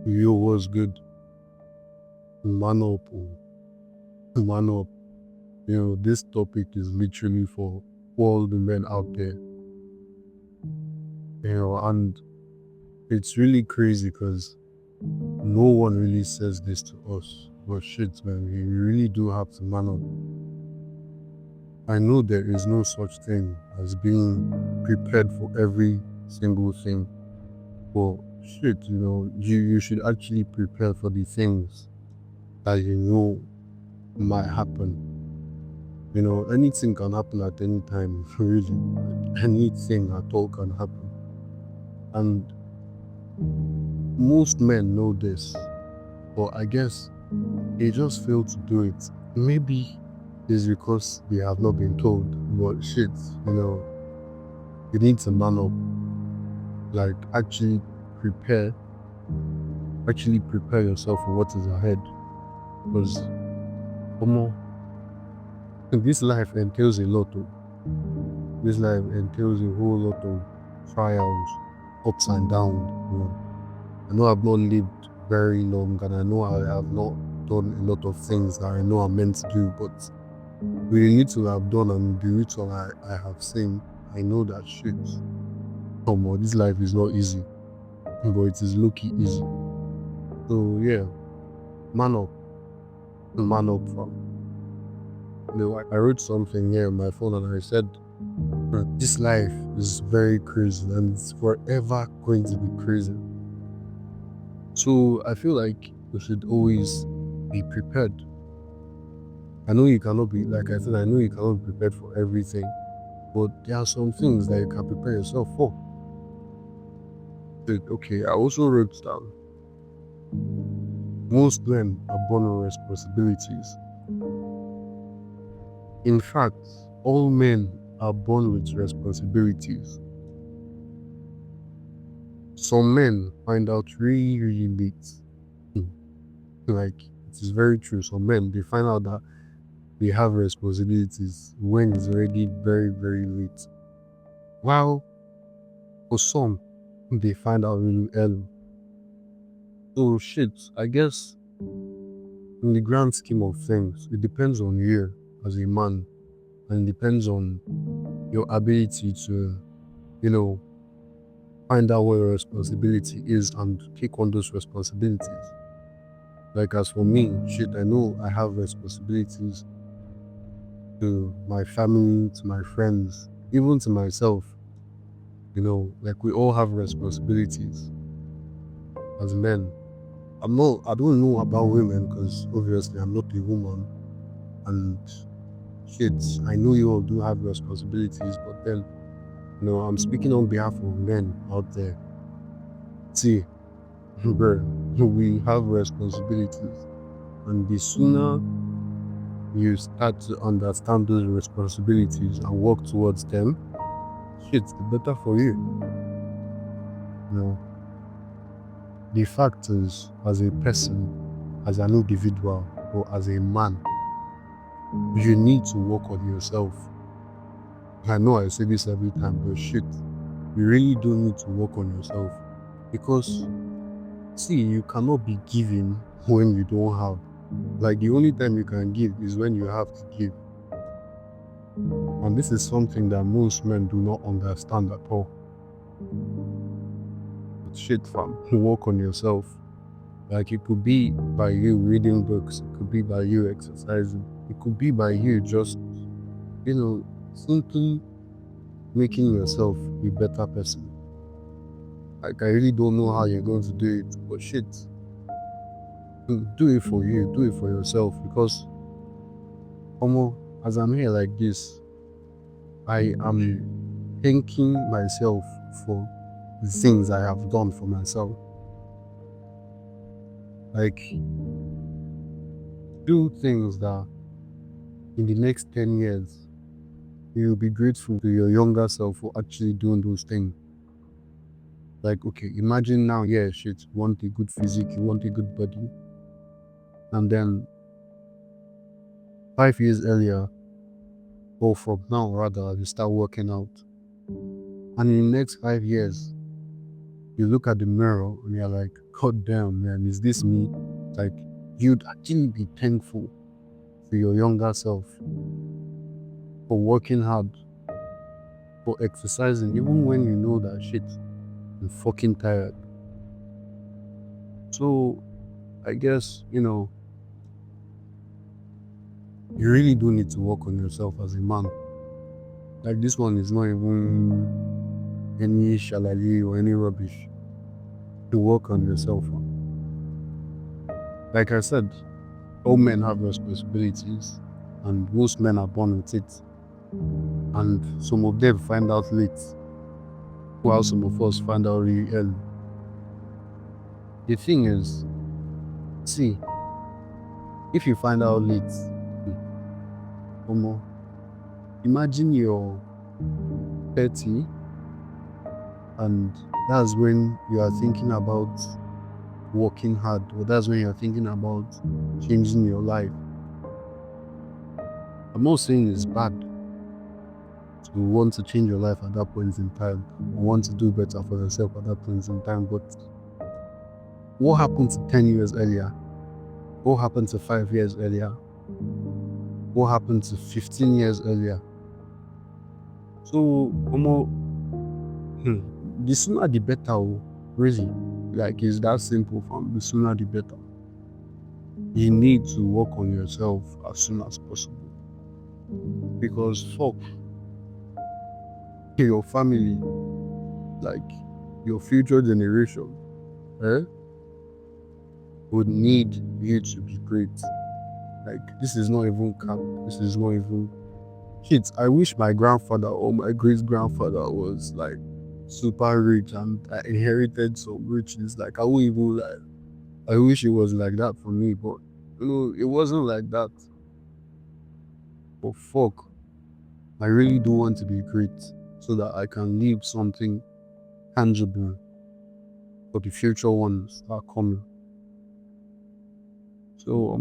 Yo, what's good? Man up, man up. This topic is literally for all the men out there. And it's really crazy because no one really says this to us. But shit, man, we really do have to man up. I know there is no such thing as being prepared for every single thing. But shit, you should actually prepare for the things that you know might happen. Anything can happen at any time, really. Anything at all can happen. And most men know this, but I guess they just fail to do it. Maybe it's because they have not been told, but shit, you need to man up. Like, actually prepare yourself for what is ahead. Because, this life entails a lot. This life entails a whole lot of trials, ups and downs. I know I've not lived very long, and I know I have not done a lot of things that I know I'm meant to do, but with the little I've done and the little I have seen, I know that shit. Come on, this life is not easy, but it is low-key easy. So yeah, man up, fam. I wrote something here on my phone and I said, this life is very crazy and it's forever going to be crazy. So I feel like we should always be prepared. I know you cannot be, like I said, I know you cannot be prepared for everything, but there are some things that you can prepare yourself for. Okay, I also wrote down, most men are born with responsibilities. In fact, all men are born with responsibilities. Some men find out really, really late. Like, it is very true. Some men, they find out that they have responsibilities when it's already very, very late. While for some, they find out really early. So shit, I guess in the grand scheme of things, it depends on you as a man, and it depends on your ability to, find out what your responsibility is and take on those responsibilities. Like as for me, shit, I know I have responsibilities to my family, to my friends, even to myself. Like we all have responsibilities as men. I don't know about women because obviously I'm not a woman. And shit, I know you all do have responsibilities, but then, I'm speaking on behalf of men out there. See, bro, we have responsibilities. And the sooner you start to understand those responsibilities and work towards them, shit, the better for you. The fact is, as a person, as an individual, or as a man, you need to work on yourself. I know I say this every time, but shit, you really do need to work on yourself. Because, see, you cannot be giving when you don't have. Like, the only time you can give is when you have to give. And this is something that most men do not understand at all. But shit, fam, work on yourself. Like, it could be by you reading books, it could be by you exercising, it could be by you just, simply making yourself a better person. Like, I really don't know how you're going to do it, but shit, do it for you, do it for yourself, because, as I'm here like this, I am thanking myself for the things I have done for myself. Like, do things that in the next 10 years, you'll be grateful to your younger self for actually doing those things. Like, okay, imagine now, yeah, shit, you want a good physique, you want a good body. And then 5 years earlier, or from now rather, you start working out. And in the next 5 years, you look at the mirror and you're like, God damn, man, is this me? Like, you'd actually be thankful to your younger self for working hard, for exercising, even when you know that shit, I'm fucking tired. So, I guess, you really do need to work on yourself as a man. Like, this one is not even any shalali or any rubbish to work on yourself. Like I said, all men have responsibilities, and most men are born with it. And some of them find out late, while some of us find out really early. The thing is, see, if you find out late, Omo, imagine you're 30 and that's when you are thinking about working hard, or that's when you're thinking about changing your life. I'm not saying it's bad to want to change your life at that point in time, or want to do better for yourself at that point in time, but what happened to 10 years earlier? What happened to 5 years earlier? What happened to 15 years earlier? So, the sooner the better, really. Like, it's that simple, fam. The sooner the better. You need to work on yourself as soon as possible. Because, fuck, your family, like, your future generation, would need you to be great. Like, this is not even cap. This is not even shit. I wish my grandfather or my great grandfather was like super rich and I inherited some riches. Like, I wouldn't even like. I wish it was like that for me, but it wasn't like that. But fuck, I really do want to be great so that I can leave something tangible for the future ones that are coming. So,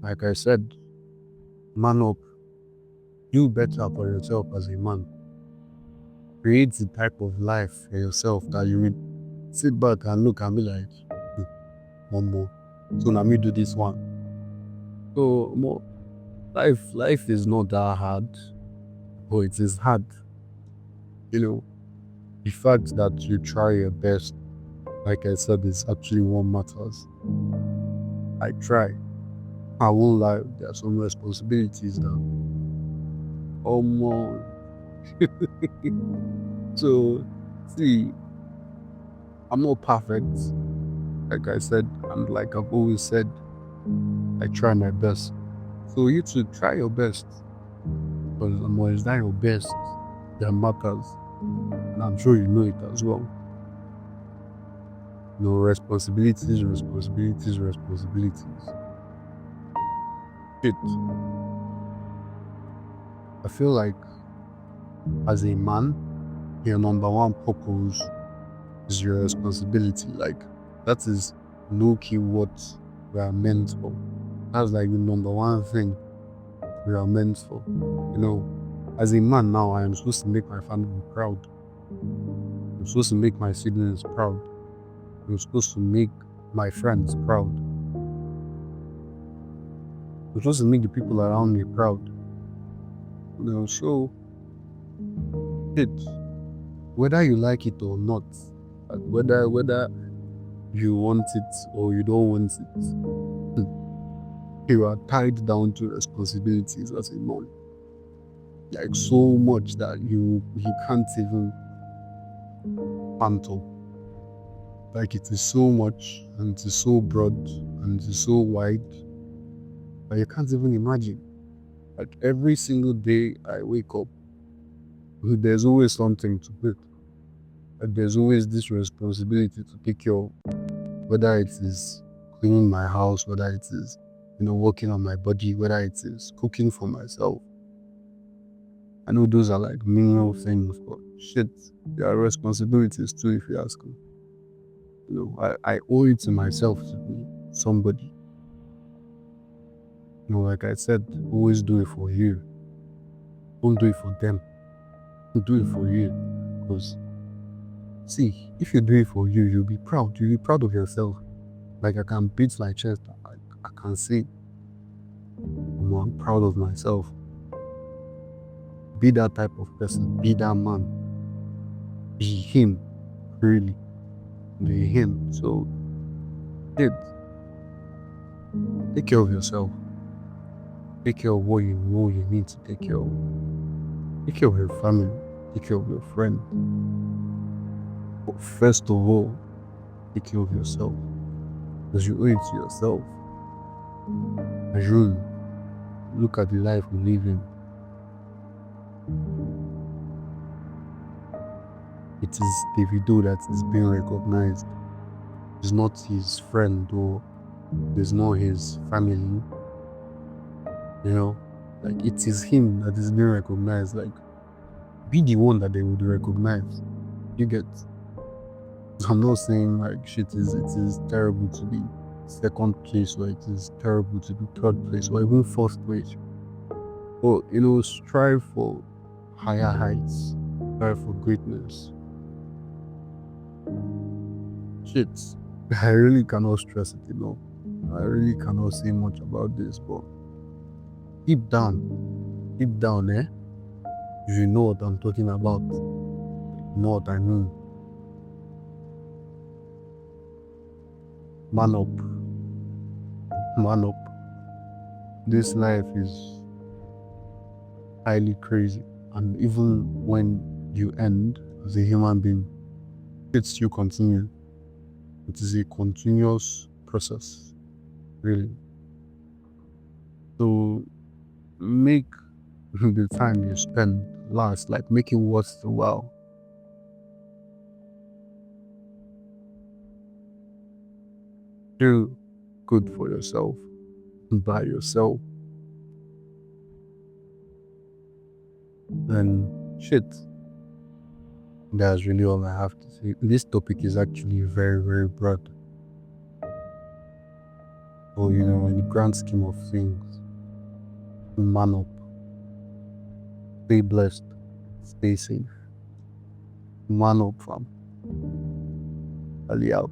like I said, man up, do better for yourself as a man. Create the type of life for yourself that you will sit back and look and be like, one more. So now me do this one. So more life is not that hard, but it is hard. The fact that you try your best, like I said, is actually what matters. I try. I won't lie, there are some responsibilities that almost so see, I'm not perfect. Like I said, and like I've always said, I try my best. So you too try your best. Because it's not your best that matters. And I'm sure you know it as well. Responsibilities. Shit. I feel like as a man, your number one purpose is your responsibility. Like, that is low key what we are meant for. That's like the number one thing we are meant for. As a man now, I am supposed to make my family proud. I'm supposed to make my siblings proud. I'm supposed to make my friends proud. I'm supposed to make the people around me proud. So whether you like it or not, whether you want it or you don't want it, you are tied down to responsibilities as a man. Like, so much that you can't even fathom. Like, it is so much and it is so broad and it is so wide that you can't even imagine. Like, every single day I wake up, there's always something to do. Like, there's always this responsibility to take care of, whether it is cleaning my house, whether it is, working on my body, whether it is cooking for myself. I know those are like menial things, but shit, there are responsibilities too, if you ask me. I owe it to myself to be somebody. Like I said, always do it for you. Don't do it for them. Do it for you. Because See, if you do it for you, you'll be proud. You'll be proud of yourself. Like I can beat my chest. I can say, I'm proud of myself. Be that type of person. Be that man. Be him. Really. Be him. So, kids, take care of yourself. Take care of what you know you need to take care of. Take care of your family. Take care of your friend. But first of all, take care of yourself. Because you owe it to yourself. And you look at the life we live in. It is Davido that is being recognized. It's not his friend or it's not his family. You know, like it is him that is being recognized. Like, be the one that they would recognize. You get. I'm not saying like it is terrible to be second place or it is terrible to be third place or even first place. But strive for higher heights, strive for greatness. Shit. I really cannot stress it enough. I really cannot say much about this, but deep down, if you know what I'm talking about, you know what I mean. Man up. This life is highly crazy, and even when you end as a human being, it still continues. It is a continuous process, really. So make the time you spend last, like make it worth the while. Do good for yourself, by yourself. And shit, that's really all I have to say. This topic is actually very, very broad. But in the grand scheme of things, man up, stay blessed, stay safe. Man up, fam. Ali out.